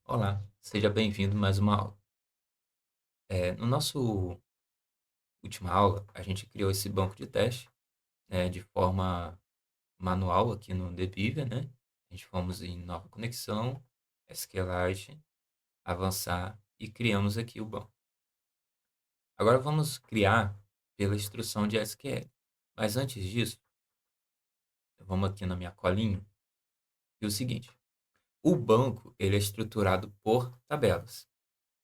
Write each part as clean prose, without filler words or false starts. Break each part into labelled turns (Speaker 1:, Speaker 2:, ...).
Speaker 1: Olá, seja bem-vindo a mais uma aula. No nosso última aula, a gente criou esse banco de teste, de forma manual aqui no Debiver, né? A gente fomos em nova conexão, SQLite, avançar e criamos aqui o banco. Agora vamos criar pela instrução de SQL. Mas antes disso, vamos aqui na minha colinha, e o seguinte, o banco ele é estruturado por tabelas.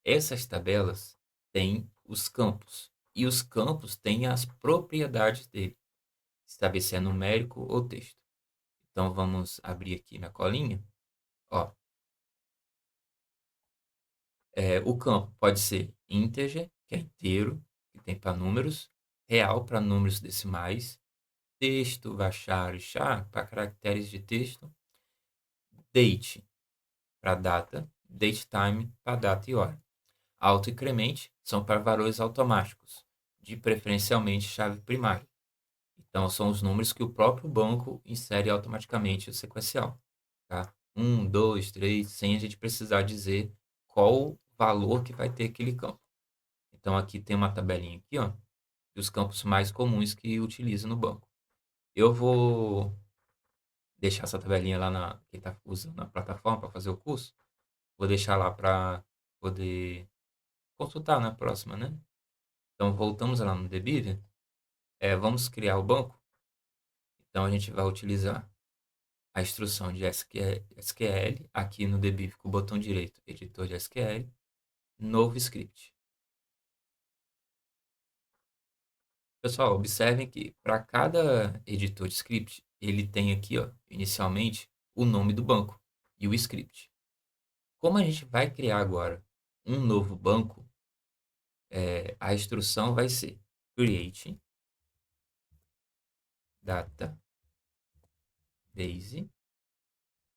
Speaker 1: Essas tabelas têm os campos, e os campos têm as propriedades dele, saber se é numérico ou texto. Então vamos abrir aqui na colinha. Ó, o campo pode ser integer, que é inteiro, que tem para números, real para números decimais, texto, varchar e char para caracteres de texto, date para data, datetime para data e hora. Auto e increment são para valores automáticos, de preferencialmente chave primária. Então, são os números que o próprio banco insere automaticamente o sequencial, tá? 1, 2, 3, sem a gente precisar dizer qual valor que vai ter aquele campo. Então, aqui tem uma tabelinha aqui, ó, dos campos mais comuns que utiliza no banco. Eu vou deixar essa tabelinha lá na quem está usando a plataforma para fazer o curso, vou deixar lá para poder consultar na próxima, né? Então, voltamos lá no Debiver, vamos criar o banco. Então, a gente vai utilizar a instrução de SQL, aqui no Debiv com o botão direito, editor de SQL, novo script. Pessoal, observem que para cada editor de script, ele tem aqui, ó, inicialmente, o nome do banco e o script. Como a gente vai criar agora um novo banco, a instrução vai ser create database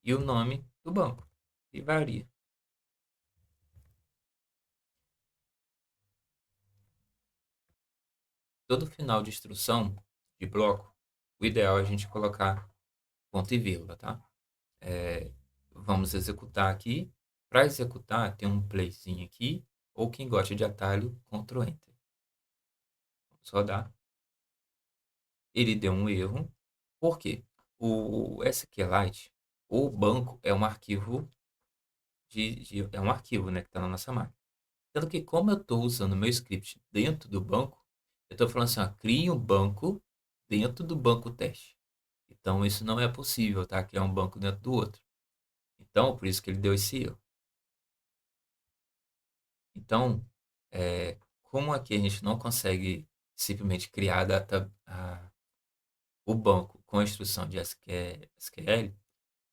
Speaker 1: e o nome do banco, que varia. Todo final de instrução de bloco, o ideal é a gente colocar ponto e vírgula, tá? Vamos executar aqui. Para executar, tem um playzinho aqui, ou quem gosta de atalho, Ctrl Enter. Vamos rodar. Ele deu um erro. Por quê? O SQLite, o banco, é um arquivo é um arquivo, né, que está na nossa máquina. Tanto que como eu estou usando o meu script dentro do banco, eu estou falando assim, ó, crie um banco dentro do banco teste. Então, isso não é possível, tá? Criar um banco dentro do outro. Então, por isso que ele deu esse erro. Então, como aqui a gente não consegue simplesmente criar o banco com a instrução de SQL,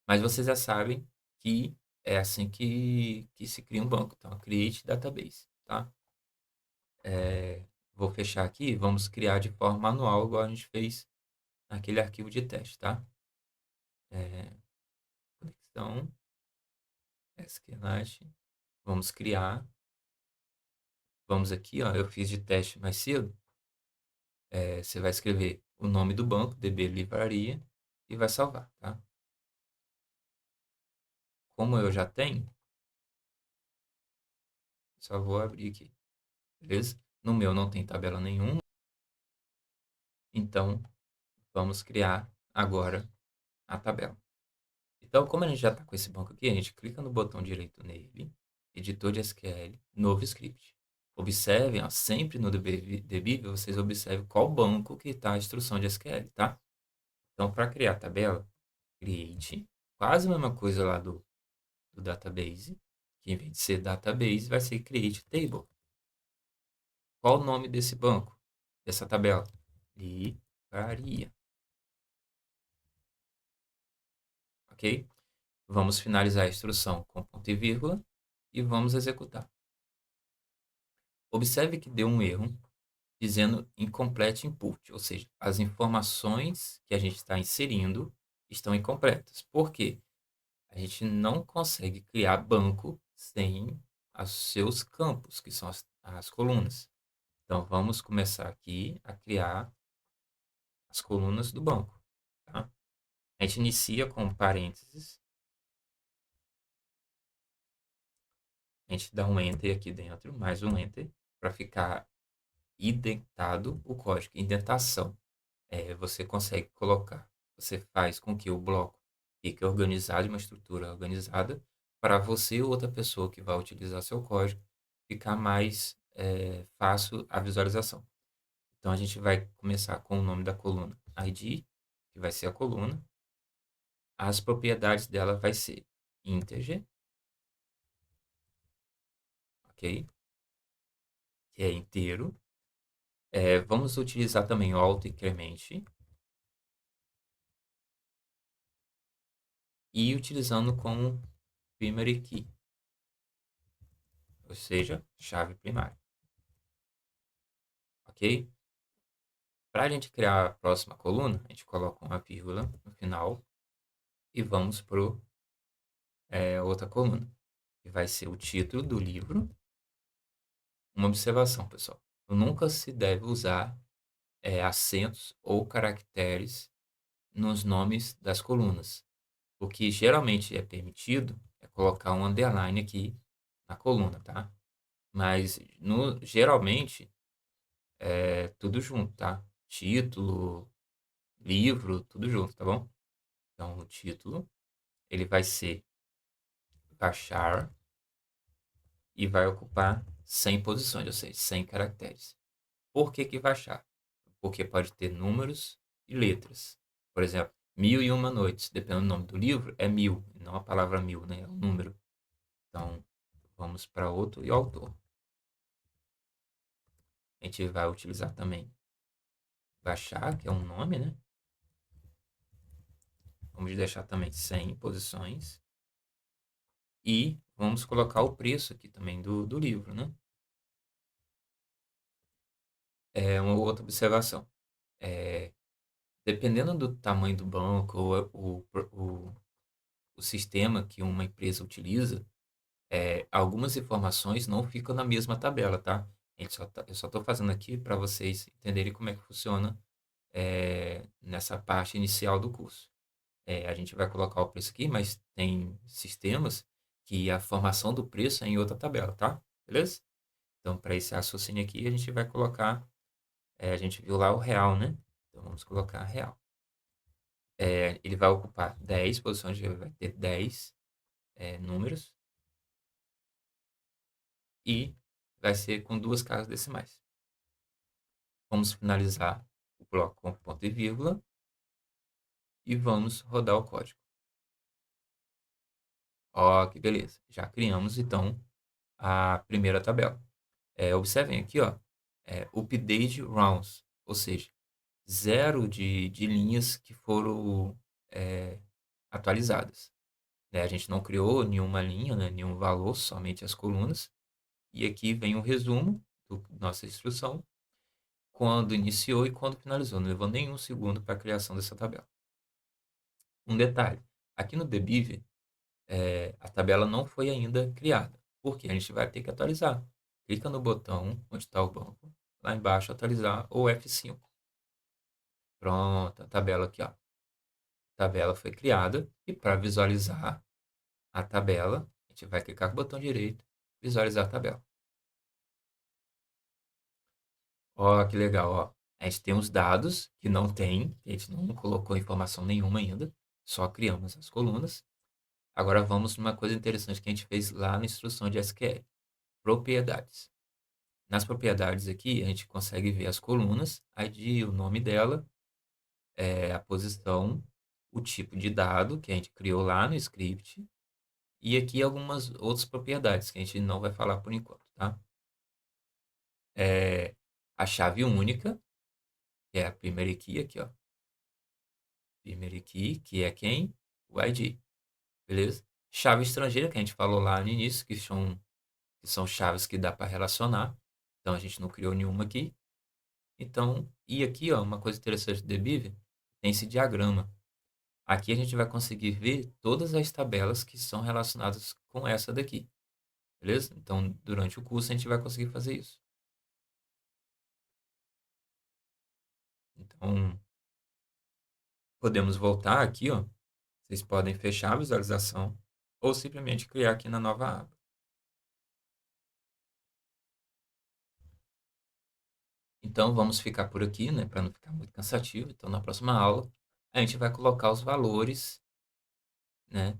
Speaker 1: mas vocês já sabem que é assim que se cria um banco. Então, create database, tá? Vou fechar aqui, vamos criar de forma manual, igual a gente fez naquele arquivo de teste, tá? É, conexão, SQLite, vamos criar, vamos aqui, ó, eu fiz de teste mais cedo, você vai escrever o nome do banco, DB Livraria, e vai salvar, tá? Como eu já tenho, só vou abrir aqui, beleza? No meu não tem tabela nenhuma, então vamos criar agora a tabela. Então, como a gente já está com esse banco aqui, a gente clica no botão direito nele, editor de SQL, novo script. Observem, ó, sempre no debug, vocês observem qual banco que está a instrução de SQL, tá? Então, para criar a tabela, create, quase a mesma coisa lá do database, que em vez de ser database, vai ser create table. Qual o nome desse banco, dessa tabela? Livraria, ok? Vamos finalizar a instrução com ponto e vírgula e vamos executar. Observe que deu um erro dizendo incomplete input, ou seja, as informações que a gente está inserindo estão incompletas. Por quê? A gente não consegue criar banco sem os seus campos, que são as colunas. Então, vamos começar aqui a criar as colunas do banco. Tá? A gente inicia com parênteses, a gente dá um Enter aqui dentro, mais um Enter, para ficar indentado o código. Indentação. Você consegue colocar, você faz com que o bloco fique organizado, uma estrutura organizada, para você ou outra pessoa que vai utilizar seu código ficar mais fácil a visualização. Então, a gente vai começar com o nome da coluna ID, que vai ser a coluna. As propriedades dela vai ser integer, ok? Que é inteiro. Vamos utilizar também o auto-incremente e utilizando como primary key, ou seja, chave primária, ok? Para a gente criar a próxima coluna, a gente coloca uma vírgula no final e vamos para outra coluna, que vai ser o título do livro. Uma observação, pessoal. Nunca se deve usar acentos ou caracteres nos nomes das colunas. O que geralmente é permitido é colocar um underline aqui na coluna, tá? Mas geralmente é tudo junto, tá? Título, livro, tudo junto, tá bom? Então, o título, ele vai ser baixar e vai ocupar 100 posições, ou seja, 100 caracteres. Por que que baixar? Porque pode ter números e letras. Por exemplo, Mil e Uma Noites, dependendo do nome do livro, é 1000, não a palavra mil, né? É o número. Então, vamos para outro e autor. A gente vai utilizar também baixar, que é um nome, né? Vamos deixar também 100 posições. E vamos colocar o preço aqui também do livro, né? Uma outra observação. É, dependendo do tamanho do banco ou o sistema que uma empresa utiliza, algumas informações não ficam na mesma tabela, tá? Eu só estou fazendo aqui para vocês entenderem como é que funciona nessa parte inicial do curso. A gente vai colocar o preço aqui, mas tem sistemas que a formação do preço é em outra tabela, tá? Beleza? Então, para esse raciocínio aqui, a gente vai colocar, a gente viu lá o real, né? Então, vamos colocar real. Ele vai ocupar 10 posições, ele vai ter 10 números e vai ser com duas casas decimais. Vamos finalizar o bloco com ponto e vírgula e vamos rodar o código. Ó, que beleza. Já criamos, então, a primeira tabela. Observem aqui, ó, update rounds, ou seja, zero de linhas que foram atualizadas. Né? A gente não criou nenhuma linha, né, nenhum valor, somente as colunas. E aqui vem o resumo da nossa instrução, quando iniciou e quando finalizou. Não levou nenhum segundo para a criação dessa tabela. Um detalhe, aqui no Debive, a tabela não foi ainda criada. Por quê? A gente vai ter que atualizar. Clica no botão onde está o banco, lá embaixo atualizar ou F5. Pronto, a tabela aqui, ó. A tabela foi criada e para visualizar a tabela, a gente vai clicar com o botão direito, visualizar a tabela. Ó, que legal, ó. A gente tem os dados que não tem, a gente não colocou informação nenhuma ainda, só criamos as colunas. Agora vamos numa coisa interessante que a gente fez lá na instrução de SQL. Propriedades. Nas propriedades aqui, a gente consegue ver as colunas, ID, o nome dela, a posição, o tipo de dado que a gente criou lá no script, e aqui algumas outras propriedades que a gente não vai falar por enquanto, tá? A chave única, que é a primeira key aqui, ó. Primeira key, que é quem? O ID, beleza? Chave estrangeira, que a gente falou lá no início, que são chaves que dá para relacionar. Então, a gente não criou nenhuma aqui. Então, e aqui, ó, uma coisa interessante do Debive, tem esse diagrama. Aqui a gente vai conseguir ver todas as tabelas que são relacionadas com essa daqui, beleza? Então, durante o curso a gente vai conseguir fazer isso. Então, podemos voltar aqui, ó. Vocês podem fechar a visualização ou simplesmente criar aqui na nova aba. Então vamos ficar por aqui, né, para não ficar muito cansativo. Então na próxima aula a gente vai colocar os valores, né,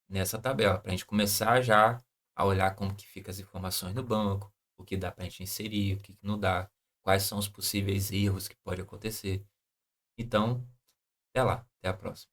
Speaker 1: nessa tabela, para a gente começar já a olhar como que fica as informações no banco, o que dá para a gente inserir, o que que não dá, quais são os possíveis erros que pode acontecer. Então, até lá, até a próxima.